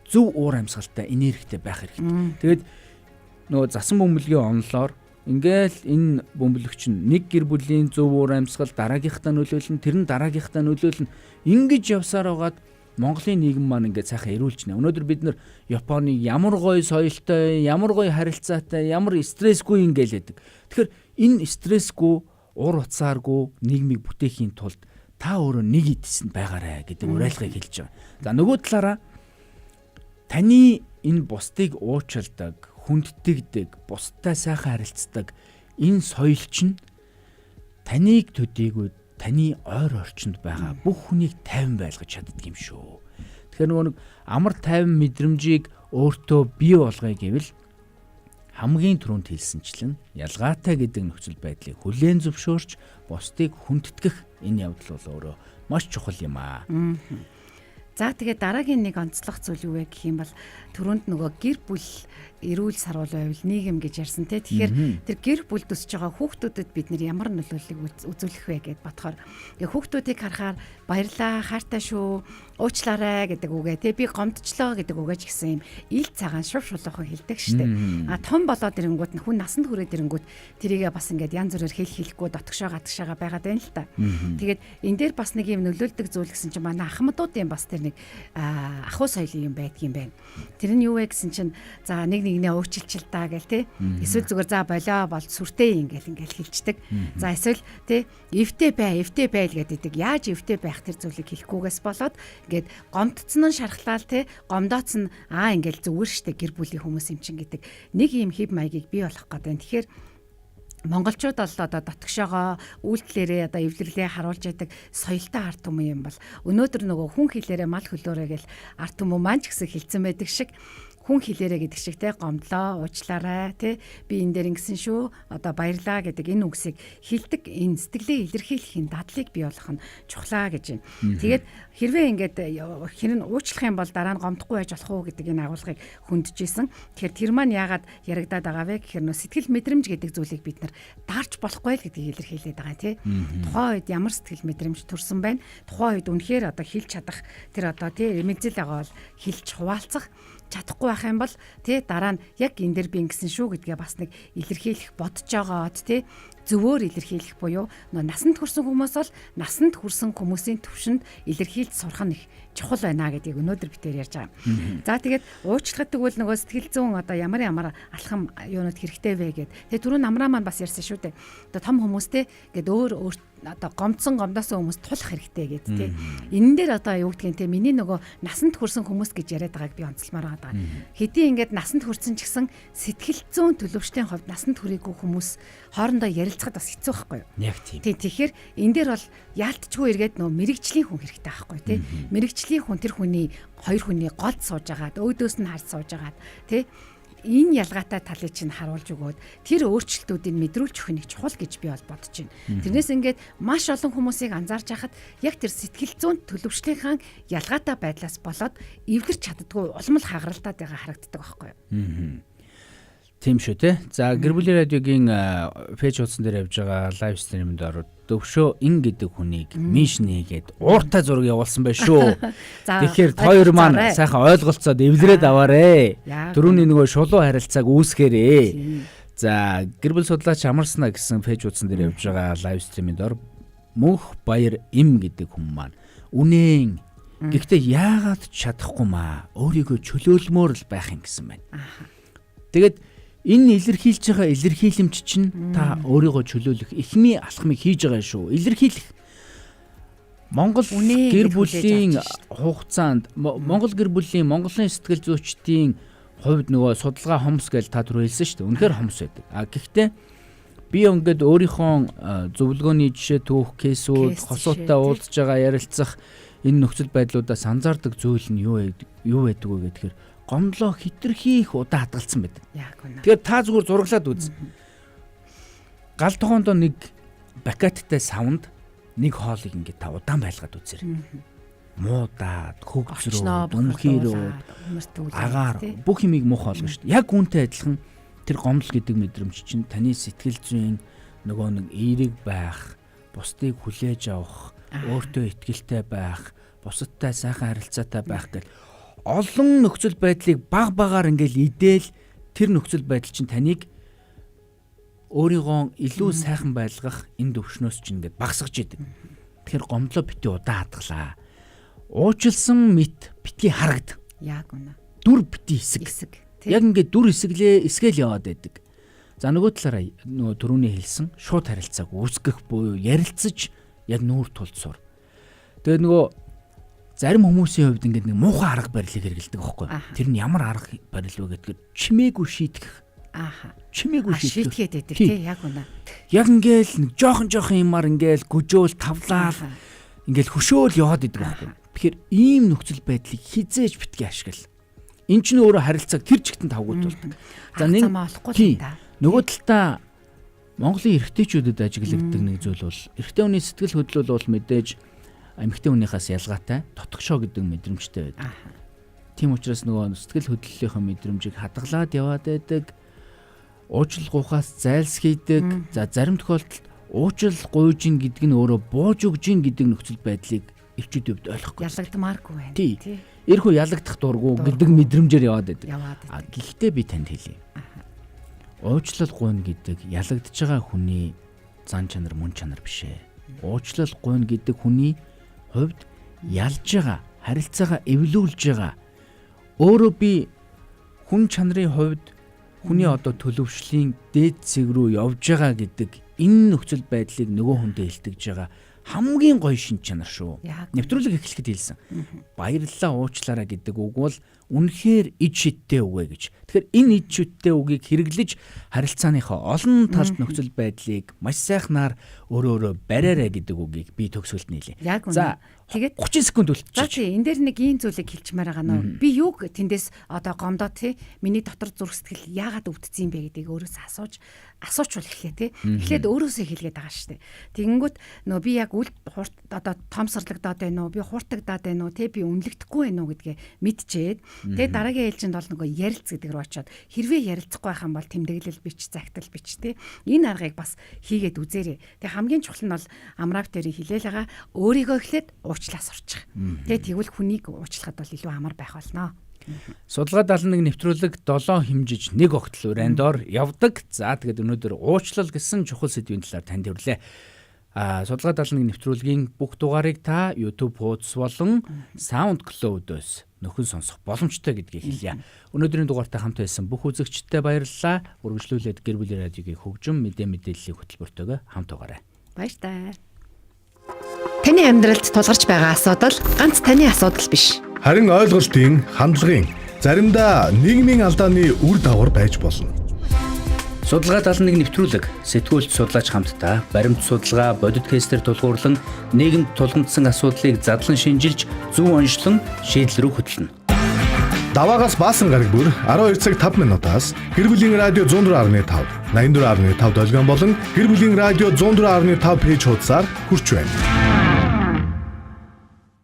зөв уур амьсгалтай, энергитэй байх хэрэгтэй. Тэгээд нөгөө засан бөмбөлгийн онлоор ингээл энэ бөмбөлөгч нь нэг гэр бүлийн зөв уур амьсгал дараагийнхтаа нөлөөлнө, тэр нь дараагийнхтаа нөлөөлнө. Ингэж явсаар байгаад Монголын нийгэм маань ингээд сайхан эрүүлж нэ. Өнөөдөр бид нар Японыг ямар гоё соёлтой, ямар гоё харилцаатай, ямар стрессгүй ингээл байдаг. Тэгэхээр энэ стрессгүй, ур уцааргүй нийгмийг бүтээхийн тулд та өөрөө нэг эдсэнд байгаарай гэдэг уриалгыг хэлж байгаа. За нөгөө талаараа таны энэ бусдыг уучилдаг, хүнддэгдэг, бусдтай сайхан харилцдаг энэ соёл чинь таныг төдийгүй таны ойр орчинд байгаа бүх хүнийг тайван байлгаж чаддаг юм шүү. Тэгэхээр нөгөө нэг амар тайван мэдрэмжийг өөртөө бий болгоё гэвэл хамгийн түрүүнд хэлсэнчлэн ялгаатай гэдэг нөхцөл байдлыг хүлээн зөвшөөрч бусдыг хүндэтгэх энэ явдал бол өөрөө маш чухал юм аа. За тэгээд дараагийн нэг онцлог зүйл юу вэ гэх юм бол түрүүнд нөгөө гэр бүл эрүүл сарвал байвал нийгэм гэж ярьсан те. Тэгэхээр тэр гэр бүлд өсөж байгаа хүүхдүүдэд бид нэр ямар нөлөөллийг үзүүлэх вэ гэд бодохоор хүүхдүүдийг харахаар баярлаа, хайртай шүү, уучлаарай гэдэг үгээ те. Би гомдчлоо гэдэг үгээ ч гэсэн юм ил цагаан шув шулуухан хэлдэг штэ. Том болоод ирэнгүүт хүн насанд хүрээд ирэнгүүт тэрийгээ бас ингээд янз бүрээр хэлэхгүй дотгошоо гадагшаага байгаад байна л та. Тэгээд энэ дээр бас нэг юм нөлөөлдөг зүйл гэсэн чинь манай ахмадуудын бас тэр нэг ахуй соёлын юм байдгийм байна. Тэр нь юу вэ гэсэн чинь за нэг нэгнээ уучлчил та гэл те. Эсвэл зүгээр за болоо бол сүртэй ингээл хэлцдэг. За эсвэл те эвтэй бай л гэдэг. Яаж эвтэй байх тэр зүйлийг хэлэхгүйгээс болоод ингээд гомдцсон нь шархлаал те гомдооц нь ингээл зүгээр штэ гэр бүлийн хүмүүс юм чин гэдэг нэг юм хев маягийг бий болох гэдэг. Тэгэхээр монголчууд бол одоо дотгошоогоо үйлдэлээрээ одоо эвлэрлээ харуулж яадаг соёлтой ард түмэн юм бол өнөөдөр нөгөө хүн хэлээрээ мал хөлөөрөө гэл ард түмэн маань ч гэсэн хэлсэн байдаг шиг хүн хэлээрээ гэдэг шиг те гомдлоо уучлаарай те би энэ дээр ингэсэн шүү одоо баярлаа гэдэг энэ үгсийг хэлдэг энэ сэтгэлээ илэрхийлэхийн дадлыг бий болгох нь чухлаа гэж байна. Тэгээд хэрвээ ингээд хэрэг нь уучлах юм бол дараа нь гомдохгүй байж болох уу гэдэг энэ агуулгыг хөндөжсэн. Тэгэхээр тэр маань яагаад яригадаад байгаа вэ гэхээр нөө сэтгэл мэдрэмж гэдэг зүйлийг бид нар дарж болохгүй л гэдгийг илэрхийлээд байгаа тий. Тухайн үед ямар сэтгэл мэдрэмж төрсөн байна. Тухайн үед үнэхээр одоо хэлж чадах тэр одоо тий мэдэл байгаа бол хэлж хуваалцах чадахгүй байх юм бол тий дараа нь яг энэ дэр би ингэсэн шүү гэдгээ бас нэг илэрхийлэх бодож байгаад тий зөвөр илэрхийлэх буюу насанд хүрсэн хүмүүс бол насанд хүрсэн хүмүүсийн төвшөнд илэрхийлж сурах нь их чухал байна гэдгийг өнөөдөр бид тээр ярьж байгаа. За тэгээд уучлахад тэгвэл нөгөө сэтгэл зүйн одоо ямар алхам юунууд хэрэгтэй вэ гэд. Тэгээ түрүүн намраа маань бас ярьсан шүү дээ. Одоо том хүмүүстэй гээд өөр одоо гомдсон гомдоосон хүмүүс тулах хэрэгтэй гэд тий. Энэ дээр одоо юу гэдгийг тий миний нөгөө насанд хүрсэн хүмүүс гэж яриад байгааг би онцлмаар байгаа. Хэдий ингээд насанд хүрсэн ч гэсэн сэтгэл зүйн төлөвчдийн хувьд насанд хүрээгүй хүмүүс хоорондоо ярилцахад бас хэцүү байхгүй юу? Яг тийм. Тий тэгэхээр энэ дээр бол яалтчгүй эргээд нөгөө мэрэгжлийн хүн хэрэгтэй байхгүй тий. Мэрэгжлийн хүн тэр хүний хоёр хүний голд сууж агаад өөдөөс нь харж сууж агаад тий энэ ялгаатай талыг чинь харуулж өгөөд тэр өөрчлөлтүүдийг мэдрүүлж өгөх нэг чухал гэж би бол бодож байна. Тэрнээс ингээд маш олон хүмүүсийг анзаарч байхад яг тэр сэтгэл зүйн төлөвчлийнхаа ялгаатай байдлаас болоод эвгэрч чаддгүй улмал хагаралтаад байгаа харагддаг байхгүй юу? Тийм шүү те. За гэр бүлийн радиогийн фэйж хуудсан дээр явж байгаа лайв стримэнд ороод Төвшөө ин гэдэг хүнийг мишнэгээд ууртай зураг явуулсан байх шүү. Тэгэхээр хоёр маань сайхан ойлголцоод эвлэрээд аваарэ. Төрөний нөгөө шулуу харилцааг үүсгээрээ. За гэр бүл судлаач Амарсна гэсэн фэйж хуудсан дээр явж байгаа лайв стримэнд ор Мөнх Баяр Им гэдэг хүн маань үнэн гэхдээ яагаад чадахгүй маа өөрийгөө чөлөөлмөр л байх юм гэсэн байна. Тэгээд энэ илэрхийлж байгаа илэрхийлэмж чинь та өөрийгөө чөлөөлөх эхний алхмыг хийж байгаа шүү. Илэрхийлэх. Монгол гэр бүлийн хугацаанд Монгол гэр бүлийн Монголын сэтгэл зүйчдийн хувьд нөгөө судалгаа хомс гэж та түрүү хэлсэн шүү дээ. Үнэхээр хомс байдаг. Гэхдээ би ингээд өөрийнхөө зөвлөгөөний жишээ түүх, кейсүүд, хосуудтай уулзж байгаа ярилцах энэ нөхцөл байдлуудаас анзаардаг зүйл нь юу байдаг вэ гэхээр гомдлоо хитрхи их удаа хадгалсан байдаг. Яг үнэ. Тэгэхээр та зүгээр зураглаад үз. Гал тухайдоо нэг бакеттай савнд нэг хоолыг ингээд та удаан байлгаад үзээрэй. Муудаад, хөгжрөө, дүнхийрөө, агаар бүх юмыг мух олгоно шүү дээ. Яг үүнтэй адилхан тэр гомдол гэдэг мэдрэмж чинь таны сэтгэл зүйн нөгөө нэг эерэг байх, бусдыг хүлээж авах, өөртөө итгэлтэй байх, бусадтай сайхан харилцаатай байх гэх олон нөхцөл байдлыг багаар ингээл идээл тэр нөхцөл байдал чинь таныг өөрийгөө илүү сайхан байлгах энэ төвшнөөс чинь ингээд багсгаж идэг. Тэгэхээр гомдлоо бити удаа хадгалаа. Уучлсан мэт бити харагд. Яг үнэ. Дүр бити хэсэг. Яг ингээд дүр эсгээл яваад байдаг. За нөгөө талаараа нөгөө түрүүний хэлсэн шууд харилцааг үүсгэх буюу ярилцаж яг нүүр тулд сур. Тэгээд нөгөө зарим хүмүүсийн хувьд ингээд нэг муухай арга барилыг хэрэгэлдэг байхгүй. Тэр нь ямар арга барил вэ гэдгээр чимээгүй шийтгэх. Чимээгүй шийтгэхэд байдаг тий яг үнэ. Яг ингээл нэг жоохон юмар ингээл гүжөөл тавлаал ингээл хөшөөл яваад идэг байхгүй. Тэгэхээр ийм нөхцөл байдлыг хизээж битгий ашигла. Энд чинь өөрөө харилцааг тэр чигтэн тавгуулдаг. За нэг нөгөө талдаа Монголын эрэгтэйчүүдэд ажиглагддаг нэг зүйл бол эрэгтэй хүний сэтгэл хөдлөл бол мэдээж эмэгтэй хүнийхээс ялгаатай тотгошоо гэдэг мэдрэмжтэй байдаг. Тийм учраас нөгөө сэтгэл хөдлөлийнхөө мэдрэмжийг хадгалаад яваад байдаг. Уучлал гуйхаас зайлсхийдэг. За зарим тохиолдолд уучлал гуйж ин гэдэг нь өөрөө бууж өгж ин гэдэг нөхцөл байдлыг эрчүүд хувьд ойлгохгүй. Ялагдмааргүй байна. Тий. Эрхүү ялагдах дургу гэдэг мэдрэмжээр яваад байдаг. Гэхдээ би танд хэлье. Уучлал гуйна гэдэг ялагдж байгаа хүний зан чанар мөн чанар биш ээ. Уучлал гуйна гэдэг хүний хувьд ялж байгаа, харилцаагаа эвлүүлж байгаа. Өөрөө би хүн чанарын хувьд хүний одоо төлөвшлийн дээд зэг рүү явж байгаа гэдэг энэ нөхцөл байдлыг нөгөө хүндээ илтгэж байгаа хамгийн гоё шин чанар шүү. Яг. Нэвтрүүлэг эхлэхэд хэлсэн. Баярлалаа уучлаарай гэдэг үг бол үнэхээр ид шидтэй үг ээ гэж. Тэгэхээр энэ ид шидтэй үгийг хэрэглэж харилцааныхаа олон талт нөхцөл байдлыг маш сайхнаар өөрөө бариарай гэдэг үгийг би төгсгөлд нийлээ. Яг үнэ. За Тэгээд 30 секунд за үлдчихэж. тий энэ дээр нэг ийм зүйлийг хэлчмээр байгаа нөө. Би юуг тэндээс одоо гомдоод тий миний дотор зүрх сэтгэл яагаад өвдсөн юм бэ гэдгийг өөрөөсөө асуучвал эхлэе тий. Эхлээд өөрөөсөө хэлгээд байгаа шүү дээ. Тэгэнгүүт нөө би яг үл хурд одоо томсорлогдоод байна уу? Би хууртагдаад байна уу? Тий би үнэлэхгүй байна уу гэдгээ мэдчихэд тэгээ дараагийн ээлжинд бол нөгөө ярилц гэдэг рүү очиод хэрвээ ярилцахгүй байх юм бол тэмдэглэл бич, загтал бич тий. Энэ аргыг бас хийгээд үзээрэй. Тэгээ хамгийн чухал нь бол амрав дээр хэлээл байгаа өөрийгөө эхлээд уучлаа сурчих. Тэгээ тэгвэл хүнийг уучлахад бол илүү амар байх болно. Судалгаа 71 нэвтрүүлэг 7 хэмжиж 1 огтл урандор явдаг. За тэгээд өнөөдөр уучлал гэсэн чухал сэдвийн талаар танд хүрэлээ. Судалгаа 71 нэвтрүүлгийн бүх дугаарыг та YouTube хуудас болон SoundCloud-оос нөхөн сонсох боломжтой гэдгийг хэлье. Өнөөдрийн дугаартай хамт байсан бүх үзэгчдэд баярлалаа. Үргэлжлүүлээд гэр бүлийн радиогийн хөгжим мэдээллийн хөтөлбөртөөгөө хамт байгаарай. Баяр таа. Таны амьдралд тулгарч байгаа асуудал ганц таны асуудал биш. Харин ойлголтын, хандлагын, заримдаа нийгмийн алдааны үр дагавар байж болно. Судалгаа 71 нэвтрүүлэг сэтгүүлч судлаач хамтдаа баримт судалгаа, бодит кейсээр тулгуурлан нийгэмд тулгамдсан асуудлыг задлан шинжилж, зөв онцлон шийдэл рүү хөтлөнө. Даваагаас баасан гараг бүр 12 цаг 5 минутаас гэр бүлийн радио 104.5, 84.5 долгион болон гэр бүлийн радио 104.5 пэйж хуудасаар хүрч байна.